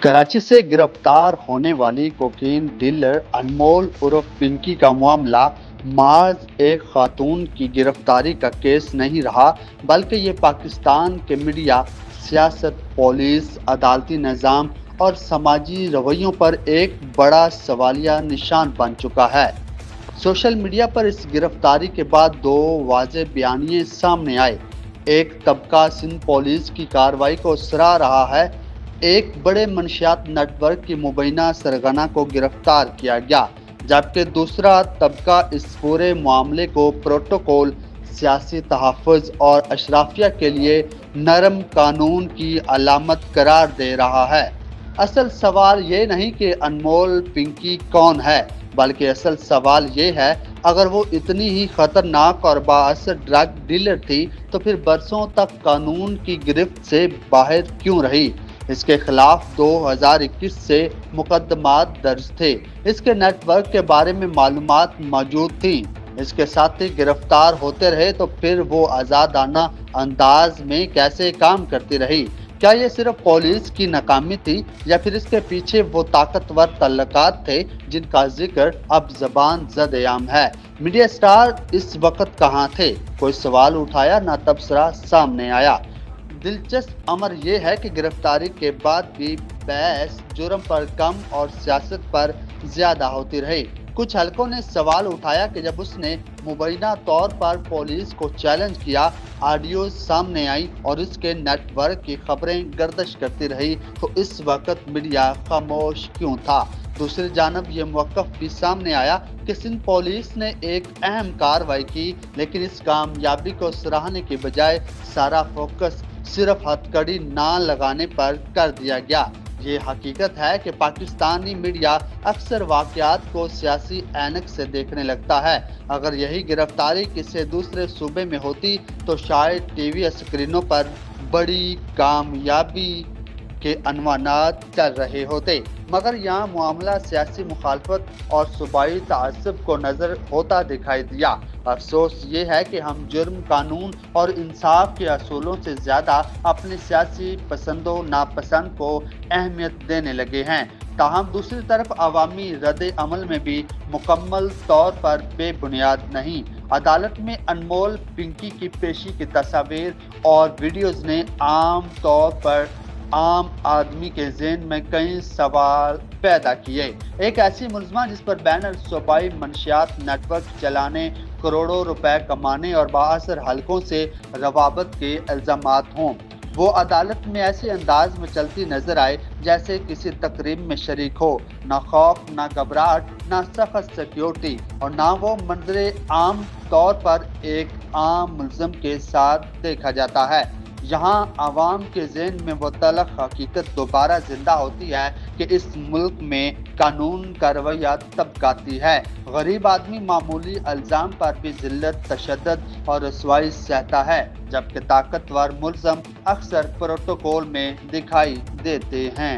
कराची से गिरफ्तार होने वाली कोकीन डीलर अनमोल उर्फ पिंकी का मामला महज एक खातून की गिरफ्तारी का केस नहीं रहा, बल्कि ये पाकिस्तान के मीडिया, सियासत, पुलिस, अदालती निज़ाम और समाजी रवैयों पर एक बड़ा सवालिया निशान बन चुका है। सोशल मीडिया पर इस गिरफ्तारी के बाद दो वाज़ेह बयानिए सामने आए। एक तबका सिंध पुलिस की कार्रवाई को सराह रहा है, एक बड़े मनशियात नेटवर्क की मुबैना सरगना को गिरफ्तार किया गया, जबकि दूसरा तबका इस पूरे मामले को प्रोटोकॉल, सियासी तहफ़्फ़ुज़ और अशराफिया के लिए नरम कानून की अलामत करार दे रहा है। असल सवाल ये नहीं कि अनमोल पिंकी कौन है, बल्कि असल सवाल ये है, अगर वो इतनी ही खतरनाक और बाअसर ड्रग डीलर थी तो फिर बरसों तक कानून की गिरफ्त से बाहर क्यों रही। इसके खिलाफ 2021 से मुकदमात दर्ज थे। इसके नेटवर्क के बारे में मालूमात मौजूद थी। इसके साथी गिरफ्तार होते रहे तो फिर वो आज़ादाना अंदाज में कैसे काम करती रही। क्या ये सिर्फ पुलिस की नाकामी थी या फिर इसके पीछे वो ताकतवर तल्लुकात थे जिनका जिक्र अब ज़बान ज़द-ए-आम है। मीडिया स्टार इस वक्त कहाँ थे? कोई सवाल उठाया ना तबसरा सामने आया। दिलचस्प अमर यह है कि गिरफ्तारी के बाद भी बहस जुर्म पर कम और सियासत पर ज्यादा होती रही। कुछ हलकों ने सवाल उठाया कि जब उसने मुबैना तौर पर पुलिस को चैलेंज किया, ऑडियो सामने आई और इसके नेटवर्क की खबरें गर्दिश करती रही, तो इस वक्त मीडिया खामोश क्यों था। दूसरी जानब ये मौक़िफ़ भी सामने आया कि सिंध पुलिस ने एक अहम कार्रवाई की, लेकिन इस कामयाबी को सराहने के बजाय सारा फोकस सिर्फ हथकड़ी ना लगाने पर कर दिया गया। ये हकीकत है कि पाकिस्तानी मीडिया अक्सर वाक़यात को सियासी ऐनक से देखने लगता है। अगर यही गिरफ्तारी किसी दूसरे सूबे में होती तो शायद टीवी स्क्रीनों पर बड़ी कामयाबी के अनवानात चल रहे होते, मगर यहाँ मामला सियासी मुखालफत और सूबाई तआस्सुब को नज़र होता दिखाई दिया। अफसोस ये है कि हम जुर्म, कानून और इंसाफ के असूलों से ज़्यादा अपने सियासी पसंदो नापसंद को अहमियत देने लगे हैं। ताहम दूसरी तरफ अवामी रद्द अमल में भी मुकम्मल तौर पर बेबुनियाद नहीं। अदालत में अनमोल पिंकी की पेशी की तस्वीर और वीडियोज़ ने आम तौर पर आम आदमी के ज़हन में कई सवाल पैदा किए। एक ऐसी मुलज़मा जिस पर बैनर सूबाई मंशियात नेटवर्क चलाने, करोड़ों रुपए कमाने और बाअसर हलकों से रवाबत के इल्ज़ामात हों, वो अदालत में ऐसे अंदाज में चलती नजर आए जैसे किसी तकरीब में शरीक हो। ना खौफ, ना घबराहट, ना सख्त सिक्योरिटी और ना वो मंजरे आम तौर पर एक आम मुल्ज़िम के साथ देखा जाता है। यहाँ आवाम के ज़हन में वो तलख हकीकत दोबारा जिंदा होती है कि इस मुल्क में कानून का रवैया तबकाती है। गरीब आदमी मामूली इल्ज़ाम पर भी जिल्लत, तशद्दुद और रुसवाई सहता है, जबकि ताकतवर मुल्ज़िम अक्सर प्रोटोकॉल में दिखाई देते हैं।